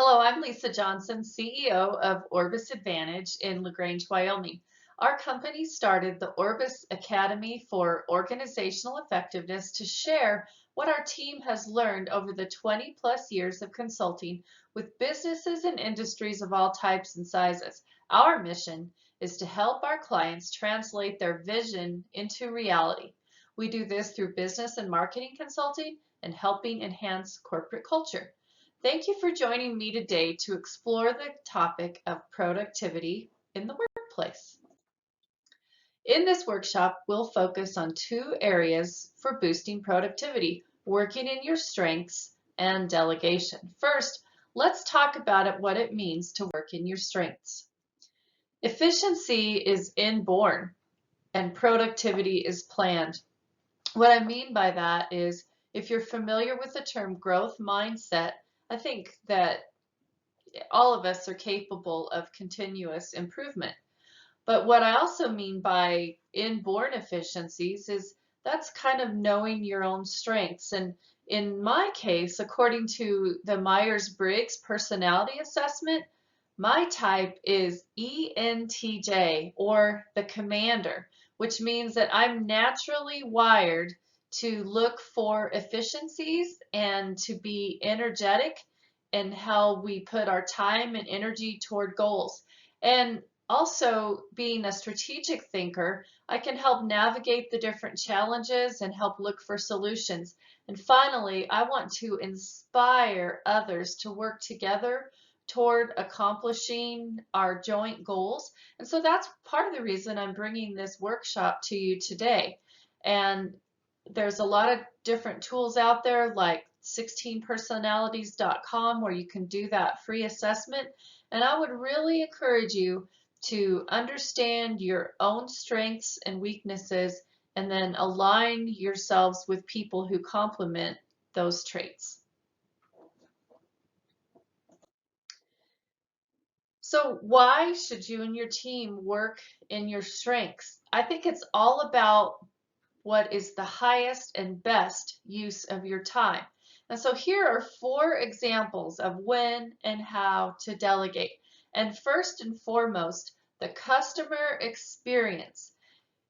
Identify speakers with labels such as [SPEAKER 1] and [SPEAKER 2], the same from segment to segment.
[SPEAKER 1] Hello, I'm Lisa Johnson, CEO of Orbis Advantage in LaGrange, Wyoming. Our company started the Orbis Academy for Organizational Effectiveness to share what our team has learned over the 20 plus years of consulting with businesses and industries of all types and sizes. Our mission is to help our clients translate their vision into reality. We do this through business and marketing consulting and helping enhance corporate culture. Thank you for joining me today to explore the topic of productivity in the workplace. In this workshop, we'll focus on two areas for boosting productivity, working in your strengths and delegation. First, let's talk about what it means to work in your strengths. Efficiency is inborn and productivity is planned. What I mean by that is if you're familiar with the term growth mindset, I think that all of us are capable of continuous improvement. But what I also mean by inborn efficiencies is that's kind of knowing your own strengths. And in my case, according to the Myers-Briggs personality assessment, my type is ENTJ, or the commander, which means that I'm naturally wired to look for efficiencies and to be energetic in how we put our time and energy toward goals. And also, being a strategic thinker, I can help navigate the different challenges and help look for solutions. And finally, I want to inspire others to work together toward accomplishing our joint goals. And so that's part of the reason I'm bringing this workshop to you today. And there's a lot of different tools out there like 16personalities.com where you can do that free assessment. And I would really encourage you to understand your own strengths and weaknesses and then align yourselves with people who complement those traits. So why should you and your team work in your strengths? I think it's all about what is the highest and best use of your time. And so here are 4 examples of when and how to delegate. And first and foremost, the customer experience.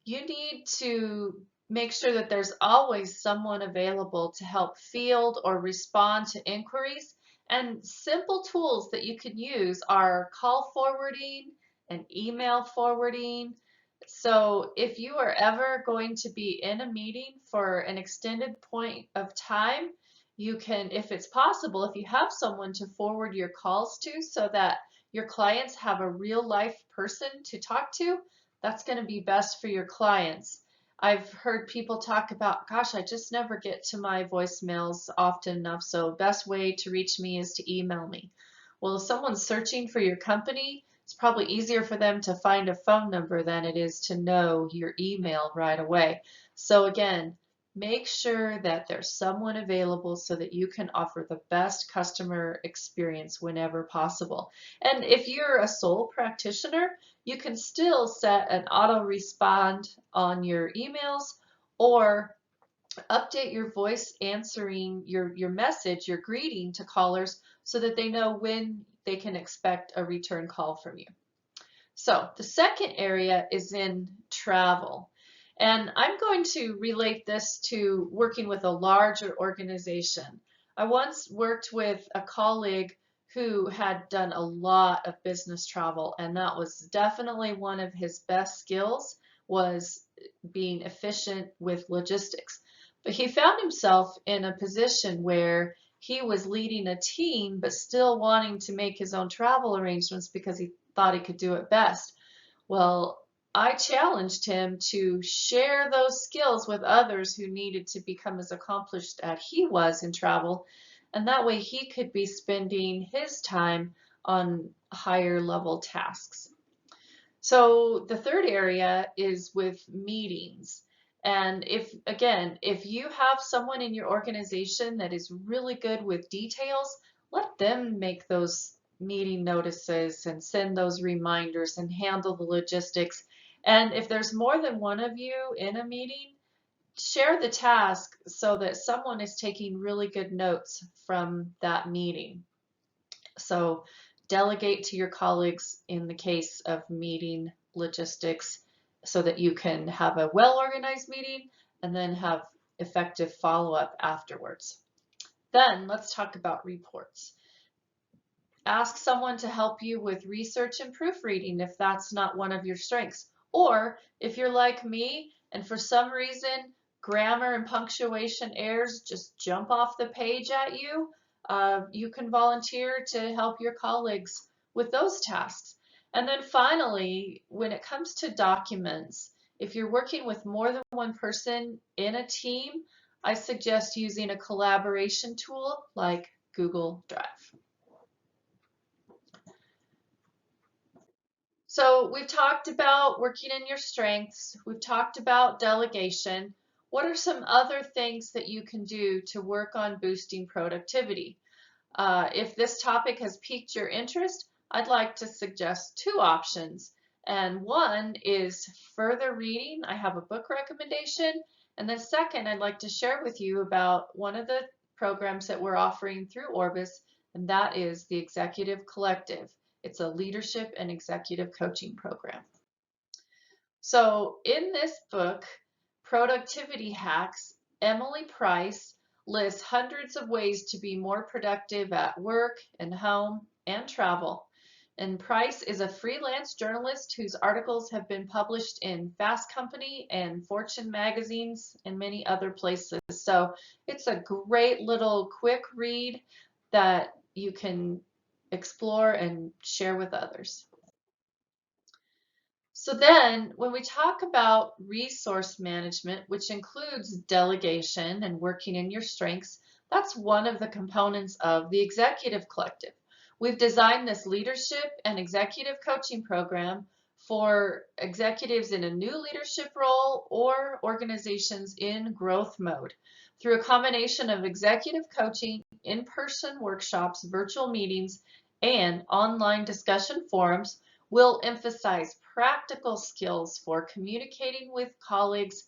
[SPEAKER 1] You need to make sure that there's always someone available to help field or respond to inquiries. And simple tools that you can use are call forwarding and email forwarding. So if you are ever going to be in a meeting for an extended point of time, you can, if it's possible, if you have someone to forward your calls to so that your clients have a real life person to talk to, that's going to be best for your clients. I've heard people talk about, gosh, I just never get to my voicemails often enough, so best way to reach me is to email me. Well, if someone's searching for your company, it's probably easier for them to find a phone number than it is to know your email right away. So again, make sure that there's someone available so that you can offer the best customer experience whenever possible. And if you're a sole practitioner, you can still set an auto respond on your emails or update your voice answering your message, your greeting to callers so that they know when they can expect a return call from you. So the second area is in travel. And I'm going to relate this to working with a larger organization. I once worked with a colleague who had done a lot of business travel, and that was definitely one of his best skills was being efficient with logistics. But he found himself in a position where he was leading a team, but still wanting to make his own travel arrangements because he thought he could do it best. Well, I challenged him to share those skills with others who needed to become as accomplished as he was in travel, and that way he could be spending his time on higher level tasks. So the third area is with meetings. And if you have someone in your organization that is really good with details, let them make those meeting notices and send those reminders and handle the logistics. And if there's more than one of you in a meeting, share the task so that someone is taking really good notes from that meeting. So delegate to your colleagues in the case of meeting logistics so that you can have a well-organized meeting and then have effective follow-up afterwards. Then let's talk about reports. Ask someone to help you with research and proofreading if that's not one of your strengths. Or if you're like me and for some reason grammar and punctuation errors just jump off the page at you, you can volunteer to help your colleagues with those tasks. And then finally, when it comes to documents, if you're working with more than one person in a team, I suggest using a collaboration tool like Google Drive. So we've talked about working in your strengths. We've talked about delegation. What are some other things that you can do to work on boosting productivity? If this topic has piqued your interest, I'd like to suggest two options. And one is further reading. I have a book recommendation. And then second, I'd like to share with you about one of the programs that we're offering through Orbis, and that is the Executive Collective. It's a leadership and executive coaching program. So in this book, Productivity Hacks, Emily Price lists hundreds of ways to be more productive at work and home and travel. And Price is a freelance journalist whose articles have been published in Fast Company and Fortune magazines and many other places. So it's a great little quick read that you can explore and share with others. So then when we talk about resource management, which includes delegation and working in your strengths, that's one of the components of the Executive Collective. We've designed this leadership and executive coaching program for executives in a new leadership role or organizations in growth mode. Through a combination of executive coaching, in-person workshops, virtual meetings, and online discussion forums, we'll emphasize practical skills for communicating with colleagues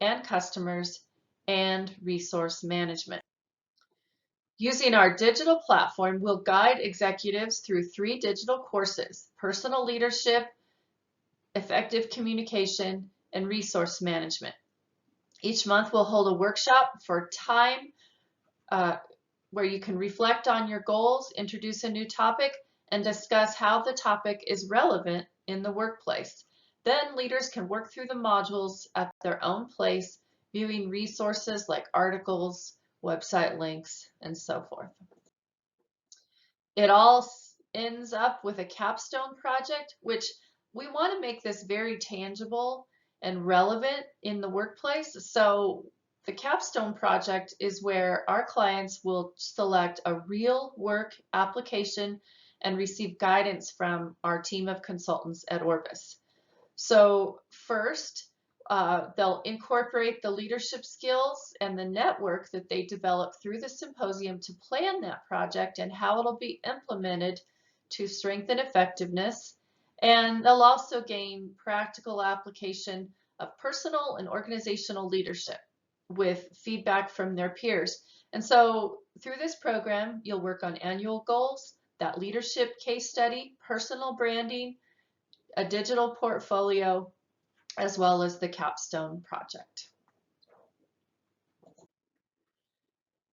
[SPEAKER 1] and customers and resource management. Using our digital platform, we'll guide executives through 3 digital courses: personal leadership, effective communication, and resource management. Each month we'll hold a workshop for time where you can reflect on your goals, introduce a new topic, and discuss how the topic is relevant in the workplace. Then leaders can work through the modules at their own pace, viewing resources like articles, website links, and so forth. It all ends up with a capstone project, which we want to make this very tangible and relevant in the workplace. So the capstone project is where our clients will select a real work application and receive guidance from our team of consultants at Orbis. So first, they'll incorporate the leadership skills and the network that they develop through the symposium to plan that project and how it'll be implemented to strengthen effectiveness. And they'll also gain practical application of personal and organizational leadership with feedback from their peers. And so through this program, you'll work on annual goals, that leadership case study, personal branding, a digital portfolio, as well as the capstone project.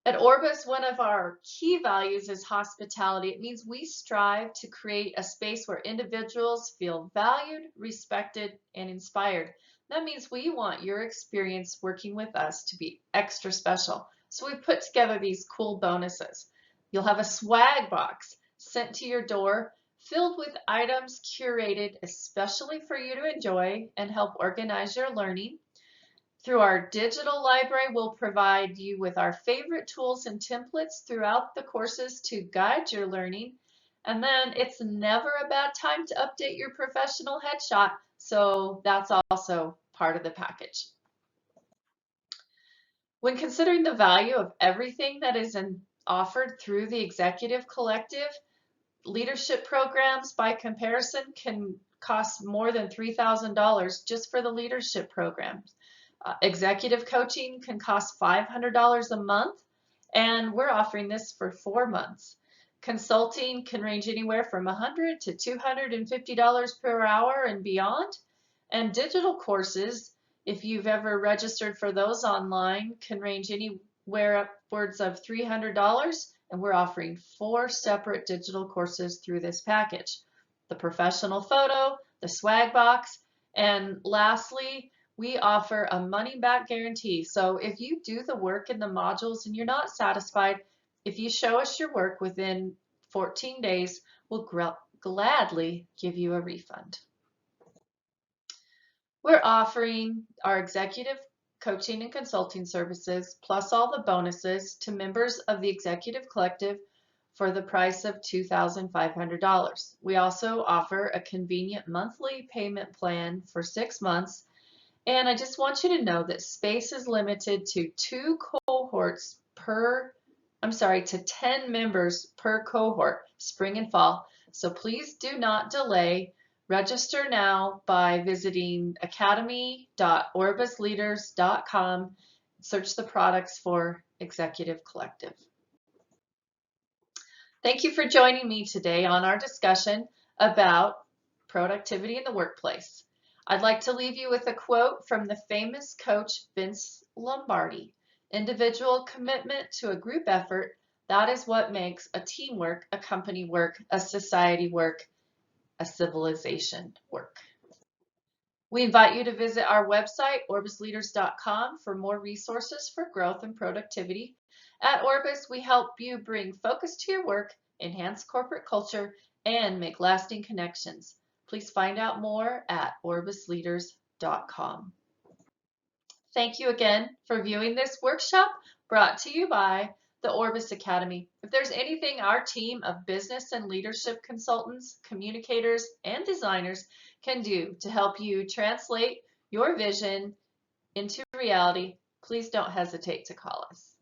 [SPEAKER 1] At Orbis, one of our key values is hospitality. It means we strive to create a space where individuals feel valued, respected, and inspired. That means we want your experience working with us to be extra special. So we put together these cool bonuses. You'll have a swag box sent to your door filled with items curated especially for you to enjoy and help organize your learning. Through our digital library, we'll provide you with our favorite tools and templates throughout the courses to guide your learning. And then it's never a bad time to update your professional headshot, so that's also part of the package. When considering the value of everything that is offered through the Executive Collective, leadership programs by comparison can cost more than $3,000 just for the leadership programs. Executive coaching can cost $500 a month, and we're offering this for 4 months. Consulting can range anywhere from $100 to $250 per hour and beyond. And digital courses, if you've ever registered for those online, can range anywhere upwards of $300. And we're offering 4 separate digital courses through this package: the professional photo, the swag box, and lastly, we offer a money back guarantee. So if you do the work in the modules and you're not satisfied, if you show us your work within 14 days, we'll gladly give you a refund. We're offering our executive coaching and consulting services, plus all the bonuses, to members of the Executive Collective for the price of $2,500. We also offer a convenient monthly payment plan for 6 months. And I just want you to know that space is limited to 2 cohorts to 10 members per cohort, spring and fall. So please do not delay. Register now by visiting academy.orbisleaders.com. Search the products for Executive Collective. Thank you for joining me today on our discussion about productivity in the workplace. I'd like to leave you with a quote from the famous coach Vince Lombardi: "Individual commitment to a group effort, that is what makes a team work, a company work, a society work, a civilization work." We invite you to visit our website, orbisleaders.com, for more resources for growth and productivity. At Orbis, we help you bring focus to your work, enhance corporate culture, and make lasting connections. Please find out more at orbisleaders.com. Thank you again for viewing this workshop brought to you by the Orbis Academy. If there's anything our team of business and leadership consultants, communicators, and designers can do to help you translate your vision into reality, please don't hesitate to call us.